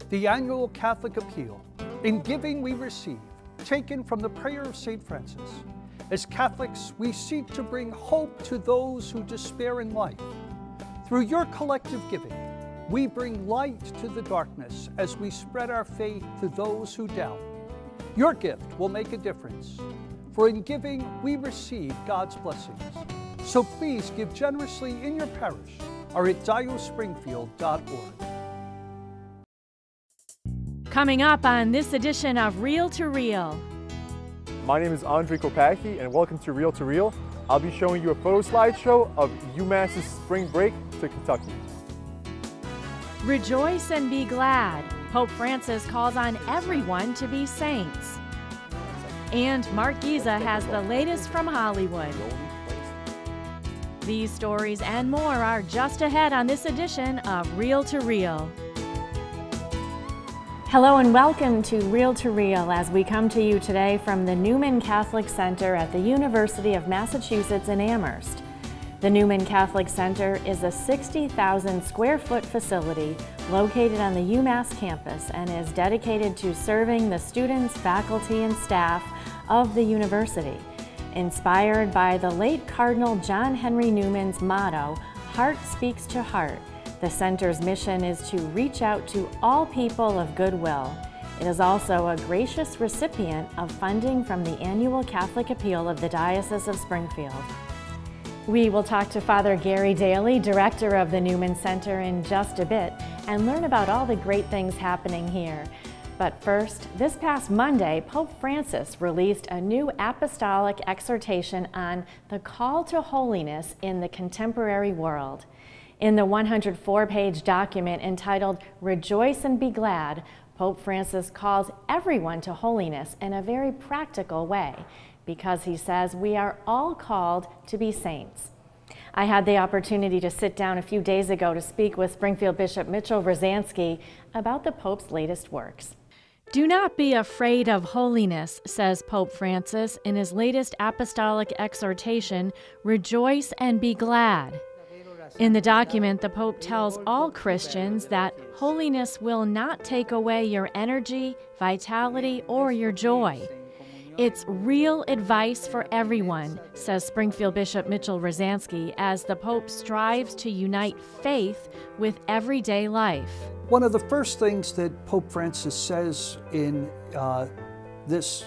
The annual Catholic appeal, "In giving we receive," taken from the prayer of St. Francis. As Catholics, we seek to bring hope to those who despair in life. Through your collective giving, we bring light to the darkness as we spread our faith to those who doubt. Your gift will make a difference, for in giving we receive God's blessings. So please give generously in your parish or at diospringfield.org. Coming up on this edition of Reel to Reel. My name is Andre Kopacki and welcome to Reel to Reel. I'll be showing you a photo slideshow of UMass's spring break to Kentucky. Rejoice and be glad. Pope Francis calls on everyone to be saints. And Mark Giza has the latest from Hollywood. These stories and more are just ahead on this edition of Reel to Reel. Hello and welcome to Reel to Reel as we come to you today from the NEWMAN Catholic Center at the University of Massachusetts in Amherst. The NEWMAN Catholic Center is a 60,000 square foot facility located on the UMass campus and is dedicated to serving the students, faculty, and staff of the university. Inspired by the late Cardinal John Henry Newman's motto, "Heart speaks to heart," the center's mission is to reach out to all people of goodwill. It is also a gracious recipient of funding from the annual Catholic Appeal of the Diocese of Springfield. We will talk to Father Gary Daly, director of the NEWMAN Center, in just a bit and learn about all the great things happening here. But first, this past Monday, Pope Francis released a new apostolic exhortation on the call to holiness in the contemporary world. In the 104-page document entitled "Rejoice and be Glad," Pope Francis calls everyone to holiness in a very practical way, because he says we are all called to be saints. I had the opportunity to sit down a few days ago to speak with Springfield Bishop Mitchell Rosansky about the Pope's latest works. Do not be afraid of holiness, says Pope Francis in his latest apostolic exhortation, "Rejoice and be glad." In the document, the Pope tells all Christians that holiness will not take away your energy, vitality, or your joy. It's real advice for everyone, says Springfield Bishop Mitchell Rosansky, as the Pope strives to unite faith with everyday life. One of the first things that Pope Francis says in this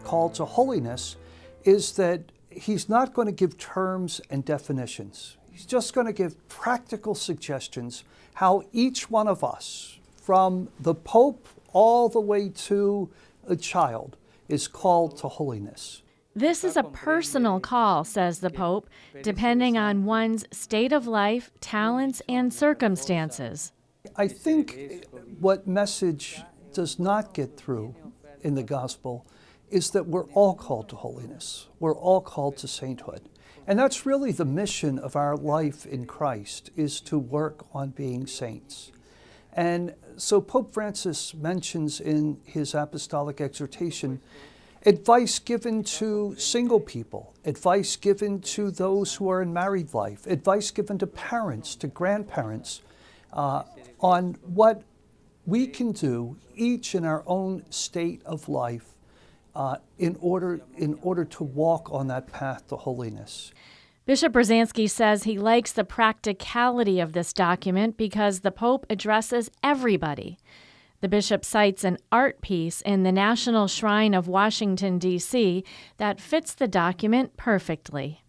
call to holiness is that he's not going to give terms and definitions. He's just going to give practical suggestions how each one of us, from the Pope all the way to a child, is called to holiness. This is a personal call, says the Pope, depending on one's state of life, talents, and circumstances. I think what message does not get through in the gospel is that we're all called to holiness. We're all called to sainthood. And that's really the mission of our life in Christ, is to work on being saints. And so Pope Francis mentions in his apostolic exhortation advice given to single people, advice given to those who are in married life, advice given to parents, to grandparents, on what we can do, each in our own state of life, in order to walk on that path to holiness. Bishop Rosansky says he likes the practicality of this document because the Pope addresses everybody. The bishop cites an art piece in the National Shrine of Washington, D.C. that fits the document perfectly.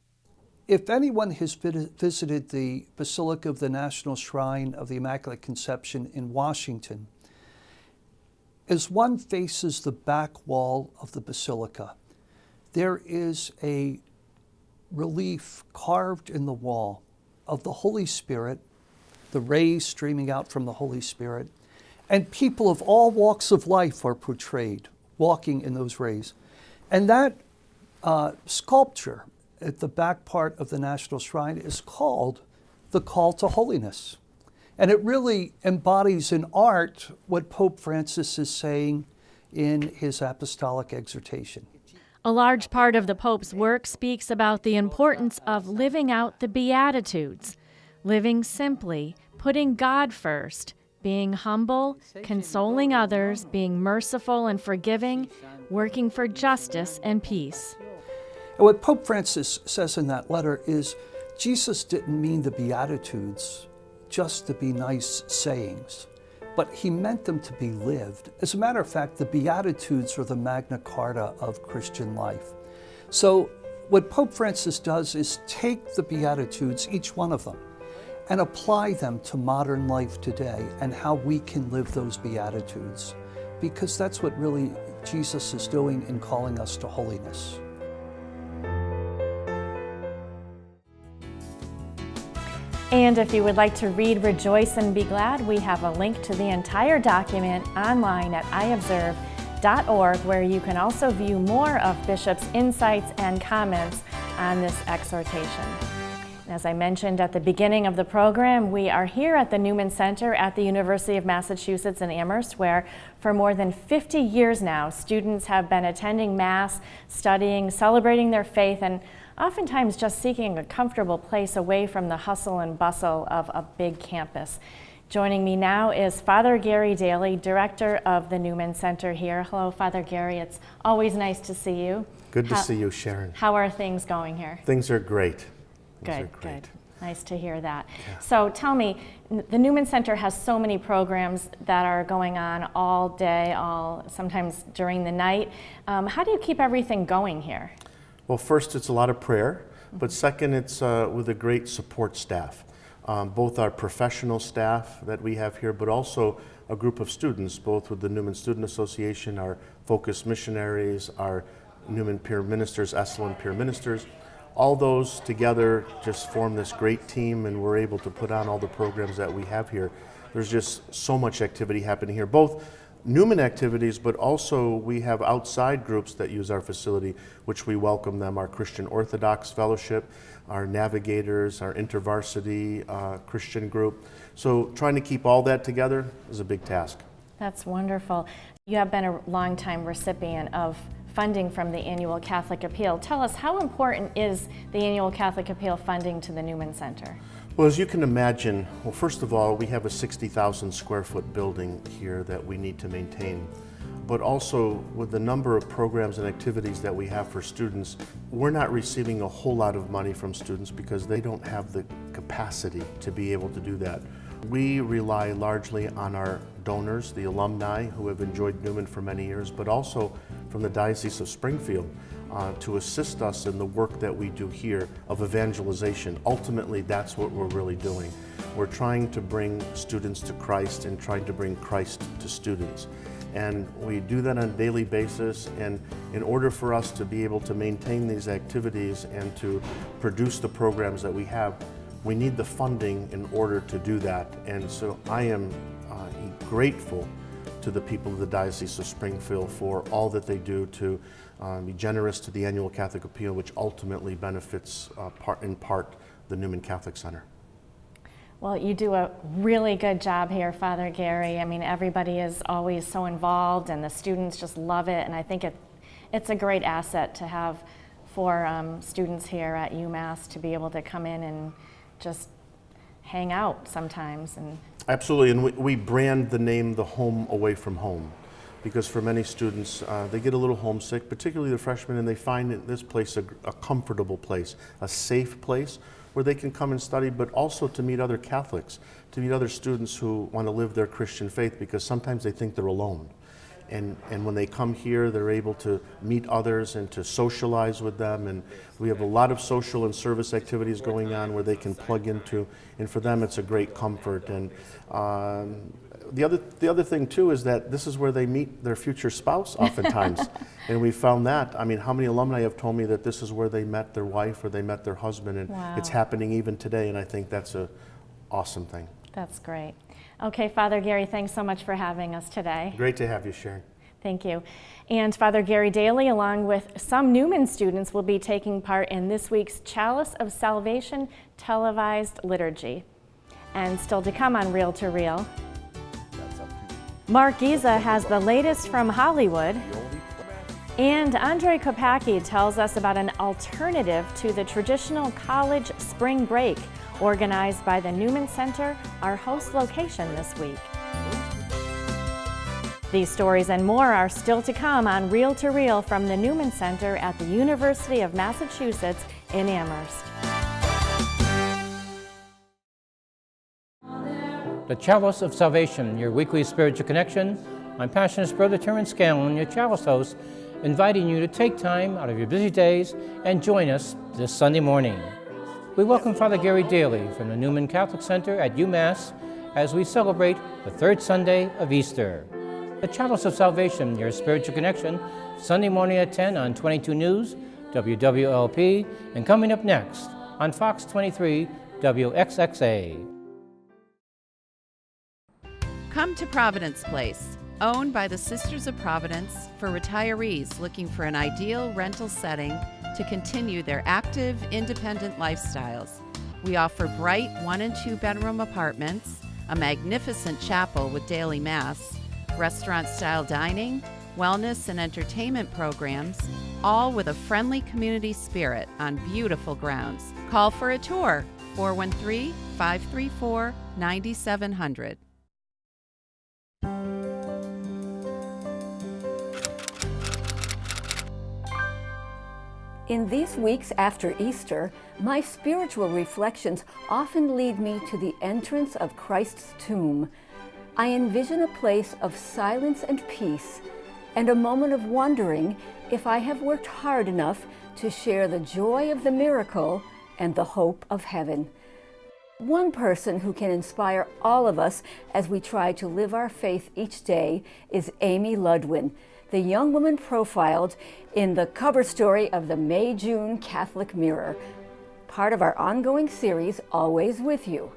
If anyone has visited the Basilica of the National Shrine of the Immaculate Conception in Washington, as one faces the back wall of the basilica, there is a relief carved in the wall of the Holy Spirit, the rays streaming out from the Holy Spirit, and people of all walks of life are portrayed walking in those rays. And that sculpture at the back part of the National Shrine is called the Call to Holiness. And it really embodies in art what Pope Francis is saying in his apostolic exhortation. A large part of the Pope's work speaks about the importance of living out the Beatitudes, living simply, putting God first, being humble, consoling others, being merciful and forgiving, working for justice and peace. And what Pope Francis says in that letter is Jesus didn't mean the Beatitudes just to be nice sayings, but he meant them to be lived. As a matter of fact, the Beatitudes are the Magna Carta of Christian life. So what Pope Francis does is take the Beatitudes, each one of them, and apply them to modern life today and how we can live those Beatitudes, because that's what really Jesus is doing in calling us to holiness. And if you would like to read Rejoice and Be Glad, we have a link to the entire document online at iobserve.org, where you can also view more of Bishop's insights and comments on this exhortation. As I mentioned at the beginning of the program, we are here at the NEWMAN Center at the University of Massachusetts in Amherst, where for more than 50 years now, students have been attending Mass, studying, celebrating their faith, and oftentimes just seeking a comfortable place away from the hustle and bustle of a big campus. Joining me now is Father Gary Daly, Director of the NEWMAN Center here. Hello, Father Gary. It's always nice to see you. Good to see you, Sharon. How are things going here? Things are great. Good. Nice to hear that. Yeah. So tell me, the NEWMAN Center has so many programs that are going on all day, sometimes during the night. How do you keep everything going here? Well, first, it's a lot of prayer, but second, it's with a great support staff. Both our professional staff that we have here, but also a group of students, both with the NEWMAN Student Association, our Focus Missionaries, our NEWMAN Peer Ministers, Esalen Peer Ministers. All those together just form this great team, and we're able to put on all the programs that we have here. There's just so much activity happening here, both NEWMAN activities, but also we have outside groups that use our facility, which we welcome them, our Christian Orthodox Fellowship, our Navigators, our InterVarsity Christian group. So trying to keep all that together is a big task. That's wonderful. You have been a longtime recipient of funding from the Annual Catholic Appeal. Tell us, how important is the Annual Catholic Appeal funding to the NEWMAN Center? Well, as you can imagine, well, first of all, we have a 60,000 square foot building here that we need to maintain. But also, with the number of programs and activities that we have for students, we're not receiving a whole lot of money from students because they don't have the capacity to be able to do that. We rely largely on our donors, the alumni who have enjoyed NEWMAN for many years, but also from the Diocese of Springfield to assist us in the work that we do here of evangelization. Ultimately, that's what we're really doing. We're trying to bring students to Christ and trying to bring Christ to students. And we do that on a daily basis, and in order for us to be able to maintain these activities and to produce the programs that we have, we need the funding in order to do that. And so I am grateful to the people of the Diocese of Springfield for all that they do to be generous to the Annual Catholic Appeal, which ultimately benefits in part the NEWMAN Catholic Center. Well, you do a really good job here, Father Gary. I mean, everybody is always so involved, and the students just love it, and I think it's a great asset to have for students here at UMass to be able to come in and just hang out sometimes. And absolutely, and we brand the name the home away from home, because for many students, they get a little homesick, particularly the freshmen, and they find this place a comfortable place, a safe place where they can come and study, but also to meet other Catholics, to meet other students who want to live their Christian faith, because sometimes they think they're alone. And when they come here, they're able to meet others and to socialize with them. And we have a lot of social and service activities going on where they can plug into, and for them it's a great comfort. And the other thing too is that this is where they meet their future spouse oftentimes. And we found that, I mean, how many alumni have told me that this is where they met their wife or they met their husband, and wow. It's happening even today, and I think that's an awesome thing. That's great. Okay, Father Gary, thanks so much for having us today. Great to have you, Sharon. Thank you. And Father Gary Daly, along with some NEWMAN students, will be taking part in this week's Chalice of Salvation televised liturgy. And still to come on Reel to Reel, Mark Giza has the latest from Hollywood, and Andre Kopacki tells us about an alternative to the traditional college spring break organized by the NEWMAN Center, our host location this week. These stories and more are still to come on Reel to Reel from the NEWMAN Center at the University of Massachusetts in Amherst. The Chalice of Salvation, your weekly spiritual connection. I'm Passionist Brother Terrence Scanlon, your Chalice host, inviting you to take time out of your busy days and join us this Sunday morning. We welcome Father Gary Daly from the NEWMAN Catholic Center at UMass as we celebrate the third Sunday of Easter. The Chalice of Salvation, your spiritual connection, Sunday morning at 10 on 22 News, WWLP, and coming up next on Fox 23, WXXA. Come to Providence Place, owned by the Sisters of Providence for retirees looking for an ideal rental setting to continue their active, independent lifestyles. We offer bright 1- and 2-bedroom apartments, a magnificent chapel with daily mass, restaurant-style dining, wellness and entertainment programs, all with a friendly community spirit on beautiful grounds. Call for a tour, 413-534-9700. In these weeks after Easter, my spiritual reflections often lead me to the entrance of Christ's tomb. I envision a place of silence and peace, and a moment of wondering if I have worked hard enough to share the joy of the miracle and the hope of heaven. One person who can inspire all of us as we try to live our faith each day is Amy Ludwin, the young woman profiled in the cover story of the May-June Catholic Mirror, part of our ongoing series, Always With You.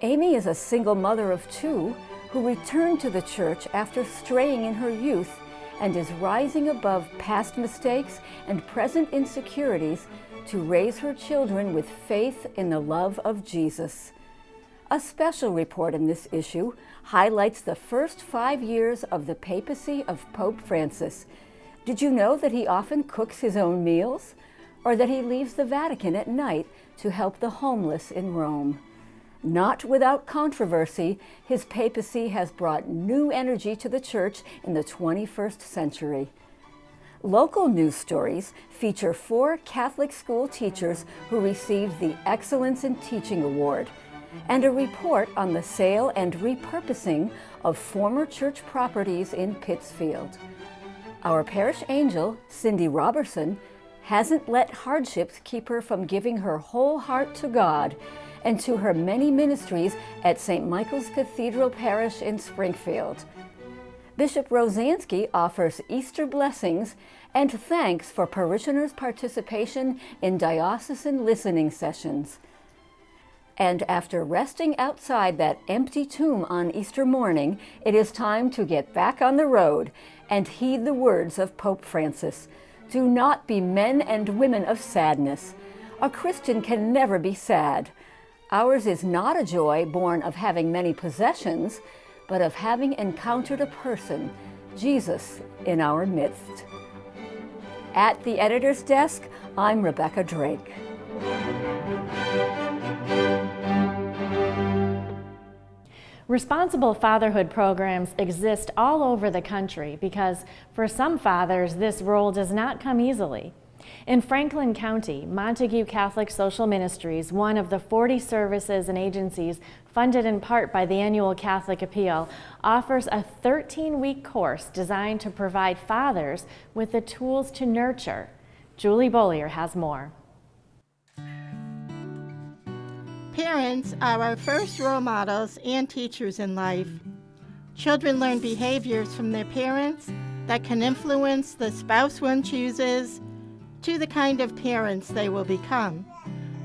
Amy is a single mother of 2 who returned to the church after straying in her youth and is rising above past mistakes and present insecurities to raise her children with faith in the love of Jesus. A special report in this issue highlights the first 5 years of the papacy of Pope Francis. Did you know that he often cooks his own meals? Or that he leaves the Vatican at night to help the homeless in Rome? Not without controversy, his papacy has brought new energy to the church in the 21st century. Local news stories feature 4 Catholic school teachers who received the Excellence in Teaching Award, and a report on the sale and repurposing of former church properties in Pittsfield. Our parish angel, Cindy Robertson, hasn't let hardships keep her from giving her whole heart to God and to her many ministries at St. Michael's Cathedral Parish in Springfield. Bishop Rosansky offers Easter blessings and thanks for parishioners' participation in diocesan listening sessions. And after resting outside that empty tomb on Easter morning, it is time to get back on the road and heed the words of Pope Francis. Do not be men and women of sadness. A Christian can never be sad. Ours is not a joy born of having many possessions, but of having encountered a person, Jesus, in our midst. At the editor's desk, I'm Rebecca Drake. Responsible fatherhood programs exist all over the country because for some fathers, this role does not come easily. In Franklin County, Montague Catholic Social Ministries, one of the 40 services and agencies funded in part by the annual Catholic Appeal, offers a 13-week course designed to provide fathers with the tools to nurture. Julie Bollier has more. Parents are our first role models and teachers in life. Children learn behaviors from their parents that can influence the spouse one chooses to the kind of parents they will become.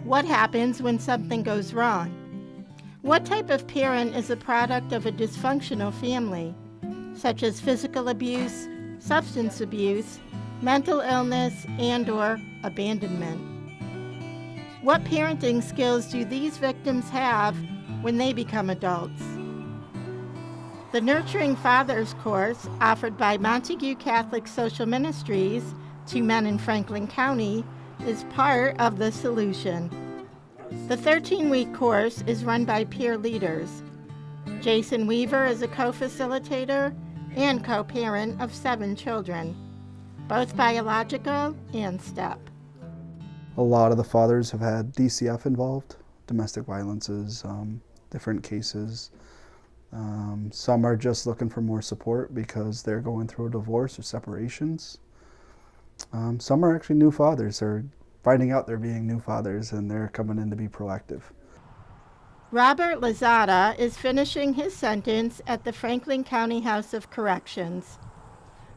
What happens when something goes wrong? What type of parent is a product of a dysfunctional family, such as physical abuse, substance abuse, mental illness, and/or abandonment? What parenting skills do these victims have when they become adults? The Nurturing Fathers course, offered by Montague Catholic Social Ministries to men in Franklin County, is part of the solution. The 13-week course is run by peer leaders. Jason Weaver is a co-facilitator, and co-parent of 7 children, both biological and step. A lot of the fathers have had DCF involved, domestic violences, different cases. Some are just looking for more support because they're going through a divorce or separations. Some are actually new fathers, or finding out they're being new fathers, and they're coming in to be proactive. Robert Lazada is finishing his sentence at the Franklin County House of Corrections.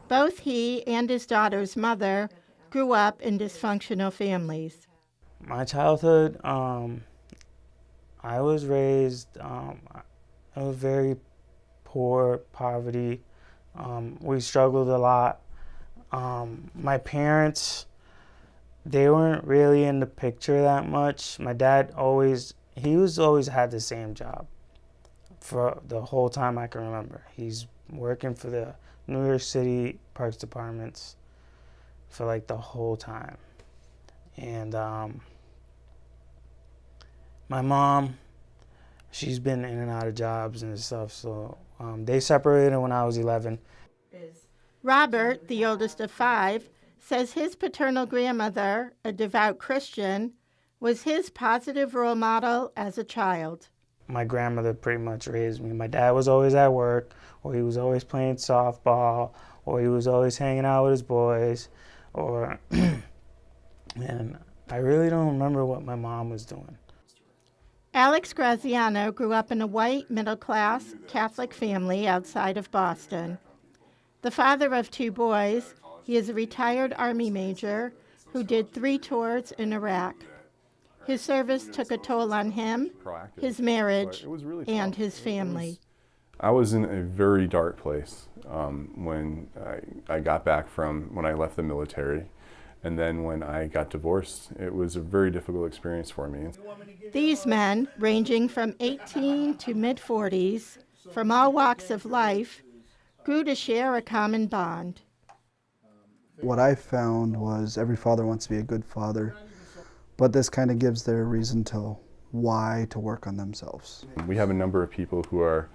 Both he and his daughter's mother grew up in dysfunctional families. My childhood, I was raised in a very poor poverty. We struggled a lot. My parents, they weren't really in the picture that much. My dad always had the same job for the whole time I can remember. He's working for the New York City Parks Departments for like the whole time. And my mom, she's been in and out of jobs and stuff, so they separated when I was 11. Robert, the oldest of 5, says his paternal grandmother, a devout Christian, was his positive role model as a child. My grandmother pretty much raised me. My dad was always at work, or he was always playing softball, or he was always hanging out with his boys, or and I really don't remember what my mom was doing. Alex Graziano grew up in a white, middle-class Catholic family outside of Boston. The father of 2 boys, he is a retired Army major who did 3 tours in Iraq. His service took a toll on him, his marriage, and his family. I was in a very dark place when I got back from when I left the military, and then when I got divorced. It was a very difficult experience for me. These men, ranging from 18 to mid-40s, from all walks of life, grew to share a common bond. What I found was every father wants to be a good father, but this kind of gives their reason to why to work on themselves. We have a number of people who are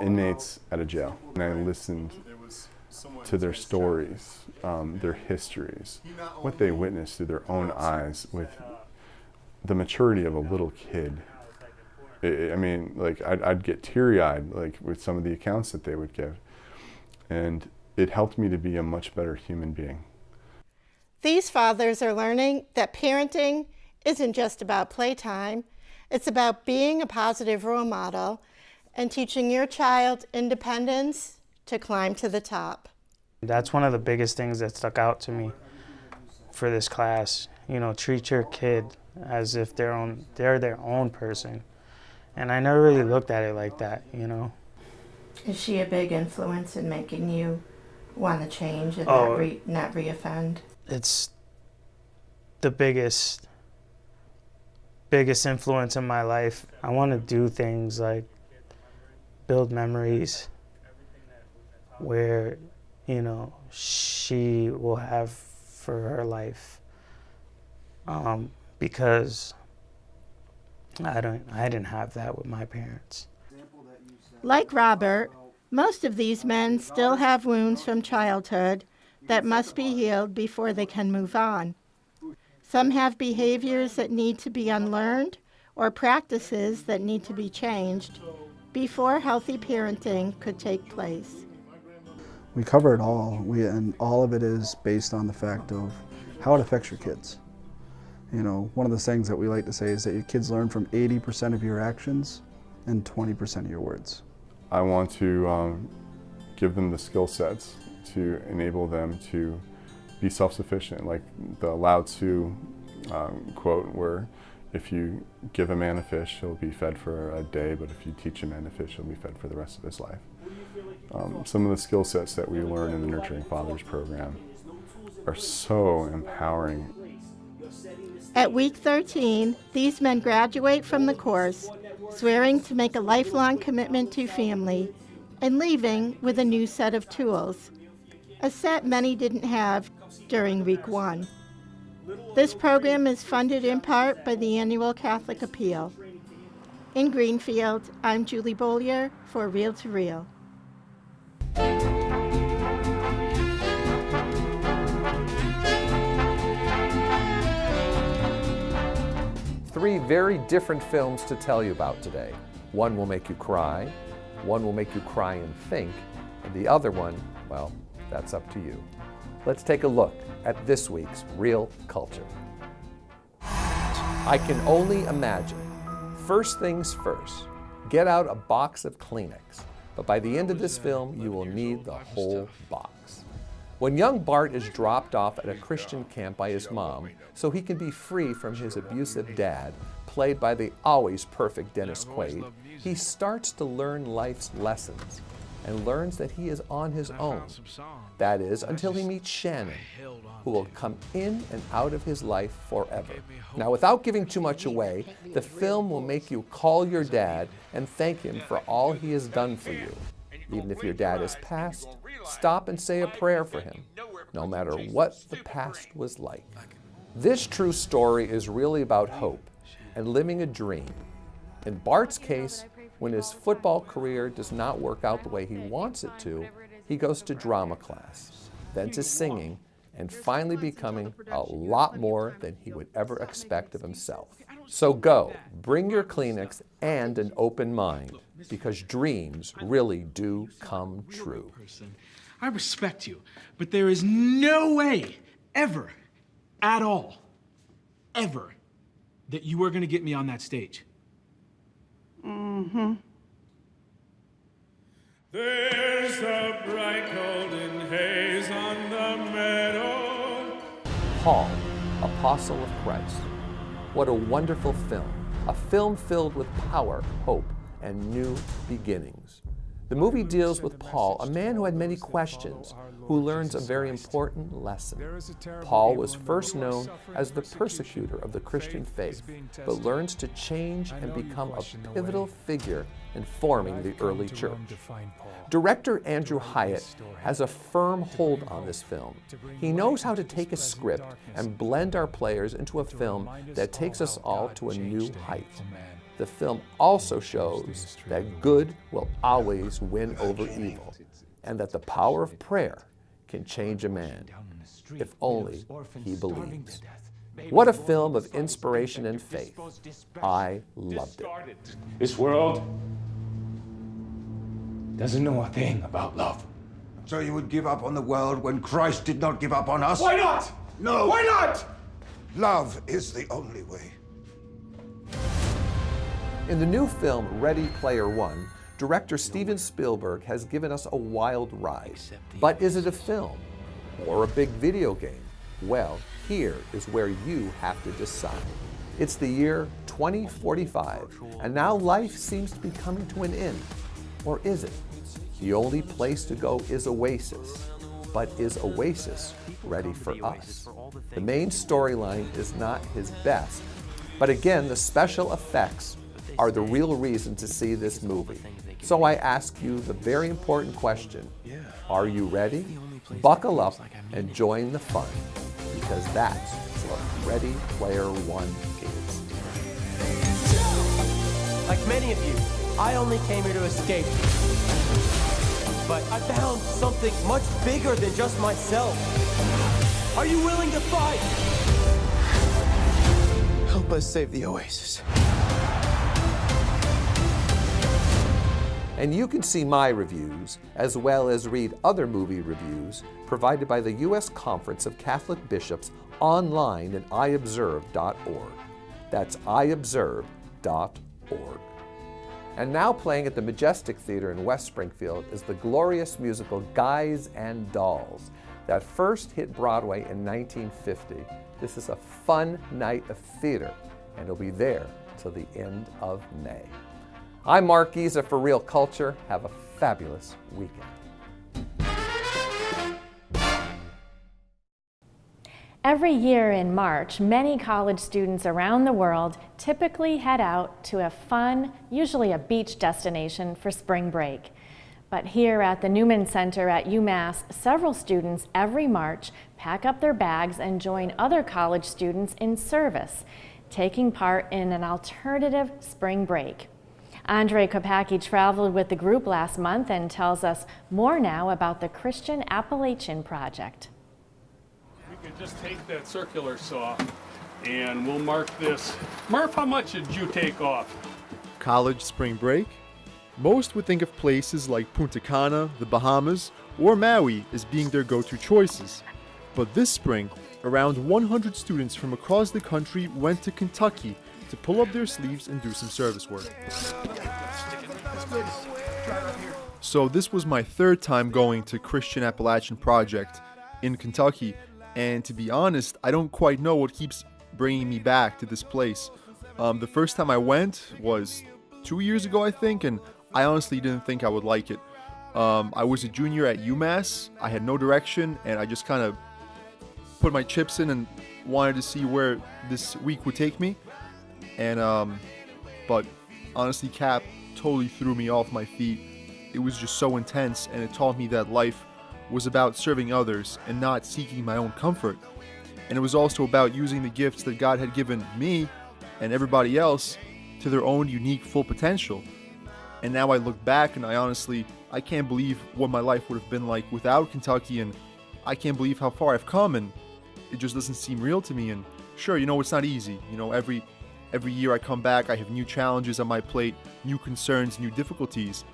inmates at a jail, and I listened to their stories, their histories, what they witnessed through their own eyes with the maturity of a little kid. I mean, like I'd get teary-eyed like with some of the accounts that they would give, and it helped me to be a much better human being. These fathers are learning that parenting isn't just about playtime. It's about being a positive role model and teaching your child independence to climb to the top. That's one of the biggest things that stuck out to me for this class. You know, treat your kid as if they're their own person. And I never really looked at it like that, you know. Is she a big influence in making you want to change and not reoffend? It's the biggest influence in my life. I want to do things like build memories where, you know, she will have for her life, because I didn't have that with my parents. Like Robert, most of these men still have wounds from childhood that must be healed before they can move on. Some have behaviors that need to be unlearned or practices that need to be changed before healthy parenting could take place. We cover it all, and all of it is based on the fact of how it affects your kids. You know, one of the things that we like to say is that your kids learn from 80% of your actions and 20% of your words. I want to give them the skill sets to enable them to be self-sufficient, like the Lao Tzu quote, where if you give a man a fish, he'll be fed for a day, but if you teach a man to fish, he'll be fed for the rest of his life. Some of the skill sets that we learn in the Nurturing Fathers program are so empowering. At week 13, these men graduate from the course, swearing to make a lifelong commitment to family and leaving with a new set of tools, a set many didn't have during week 1. This program is funded in part by the annual Catholic Appeal. In Greenfield, I'm Julie Bollier for Reel to Reel. three very different films to tell you about today. One will make you cry, one will make you cry and think, and the other one, well, that's up to you. Let's take a look at this week's Real Culture. I can only imagine. First things first, get out a box of Kleenex, but by the end of this film, you will need the whole box. When young Bart is dropped off at a Christian camp by his mom so he can be free from his abusive dad, played by the always perfect Dennis Quaid, he starts to learn life's lessons and learns that he is on his own. That is, until he meets Shannon, who will come in and out of his life forever. Now, without giving too much away, the film will make you call your dad and thank him for all he has done for you. Even if your dad has passed, stop and say a prayer for him, no matter what the past was like. This true story is really about hope and living a dream. In Bart's case, when his football career does not work out the way he wants it to, he goes to drama class, then to singing, and finally becoming a lot more than he would ever expect of himself. So go, bring your Kleenex and an open mind, because dreams really do come true. I respect you, but there is no way, ever, at all, ever, that you are going to get me on that stage. Mm-hmm. There's a bright golden haze on the meadow. Paul, Apostle of Christ. What a wonderful film. A film filled with power, hope, and new beginnings. The movie deals with Paul, a man who had many questions, who learns a very important lesson. Paul was first known as the persecutor of the Christian faith, but learns to change and become a pivotal figure in forming the early church. Director Andrew Hyatt has a firm hold on this film. He knows how to take a script and blend our players into a film that takes us all to a new height. The film also shows that good will always win over evil, and that the power of prayer can change a man, if only he believes. What a film of inspiration and faith. I loved it. This world doesn't know a thing about love. So you would give up on the world when Christ did not give up on us? Why not? No. Why not? Love is the only way. In the new film Ready Player One, director Steven Spielberg has given us a wild ride. But is it a film or a big video game? Well, here is where you have to decide. It's the year 2045, and now life seems to be coming to an end. Or is it? The only place to go is Oasis. But is Oasis ready for us? The main storyline is not his best, but again, the special effects are the real reason to see this movie. So I ask you the very important question, are you ready? Buckle up and join the fun, because that's what Ready Player One is. Like many of you, I only came here to escape. But I found something much bigger than just myself. Are you willing to fight? Help us save the Oasis. And you can see my reviews, as well as read other movie reviews provided by the U.S. Conference of Catholic Bishops online at iobserve.org. That's iobserve.org. And now playing at the Majestic Theater in West Springfield is the glorious musical Guys and Dolls that first hit Broadway in 1950. This is a fun night of theater, and it'll be there till the end of May. I'm Mark Giza for Real Culture. Have a fabulous weekend. Every year in March, many college students around the world typically head out to a fun, usually a beach destination for spring break. But here at the NEWMAN Center at UMass, several students every March pack up their bags and join other college students in service, taking part in an alternative spring break. Andre Kopacki traveled with the group last month and tells us more now about the Christian Appalachian Project. You can just take that circular saw And we'll mark this. Murph, how much did you take off? College spring break? Most would think of places like Punta Cana, the Bahamas, or Maui as being their go-to choices. But this spring, around 100 students from across the country went to Kentucky to pull up their sleeves and do some service work. So this was my third time going to Christian Appalachian Project in Kentucky, and to be honest, I don't quite know what keeps bringing me back to this place. The first time I went was 2 years ago, I think, and I honestly didn't think I would like it. I was a junior at UMass. I had no direction, and I just kind of put my chips in and wanted to see where this week would take me. And but honestly, Cap totally threw me off my feet. It was just so intense, and it taught me that life was about serving others and not seeking my own comfort. And it was also about using the gifts that God had given me and everybody else to their own unique full potential. And now I look back and I can't believe what my life would have been like without Kentucky, and I can't believe how far I've come, and it just doesn't seem real to me. And sure, it's not easy. Every year I come back, I have new challenges on my plate, new concerns, new difficulties.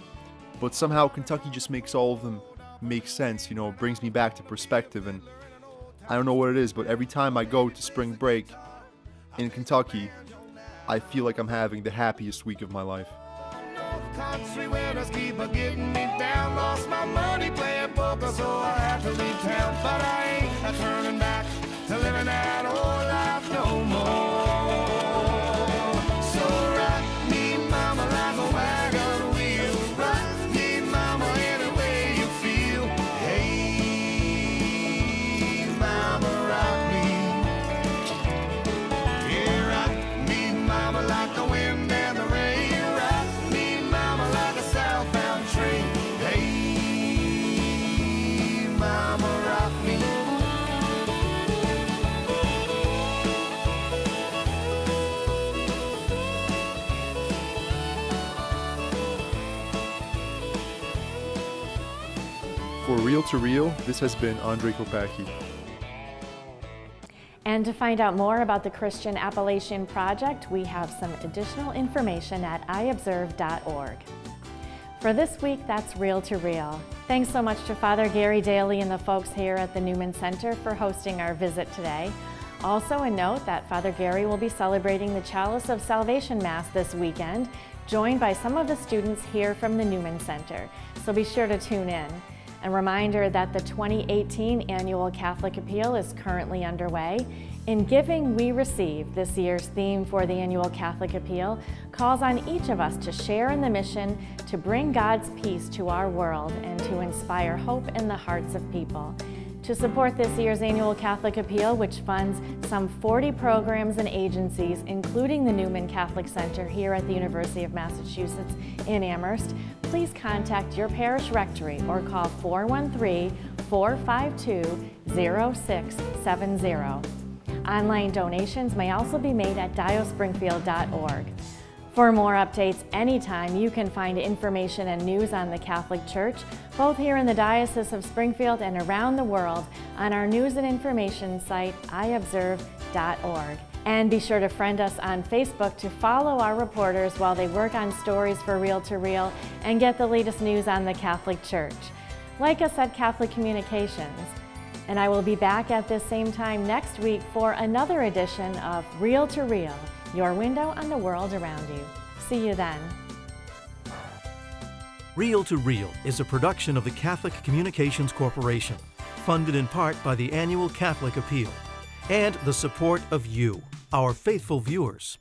But somehow Kentucky just makes all of them make sense, it brings me back to perspective. And I don't know what it is, but every time I go to spring break in Kentucky, I feel like I'm having the happiest week of my life. Country winners keep getting me down. Lost my money playing poker, so I had to leave town. But I ain't turning back to living that old life no more. So rock me, mama, like a wagon wheel. Rock me, mama, any way you feel. Hey, mama, rock me. Yeah, rock me, mama, like the wind and the rain. For Real to Real, this has been Andre Kopacki. And to find out more about the Christian Appalachian Project, we have some additional information at iobserve.org. For this week, that's Real to Real. Thanks so much to Father Gary Daly and the folks here at the NEWMAN Center for hosting our visit today. Also a note that Father Gary will be celebrating the Chalice of Salvation Mass this weekend, joined by some of the students here from the NEWMAN Center, so be sure to tune in. A reminder that the 2018 Annual Catholic Appeal is currently underway. In Giving, We Receive, this year's theme for the Annual Catholic Appeal calls on each of us to share in the mission to bring God's peace to our world and to inspire hope in the hearts of people. To support this year's Annual Catholic Appeal, which funds some 40 programs and agencies, including the NEWMAN Catholic Center here at the University of Massachusetts in Amherst, please contact your parish rectory or call 413-452-0670. Online donations may also be made at diospringfield.org. For more updates anytime, you can find information and news on the Catholic Church, both here in the Diocese of Springfield and around the world, on our news and information site, iobserve.org. And be sure to friend us on Facebook to follow our reporters while they work on stories for Real to Real and get the latest news on the Catholic Church. Like us at Catholic Communications. And I will be back at this same time next week for another edition of Real to Real, your window on the world around you. See you then. Real to Real is a production of the Catholic Communications Corporation, funded in part by the Annual Catholic Appeal, and the support of you, our faithful viewers.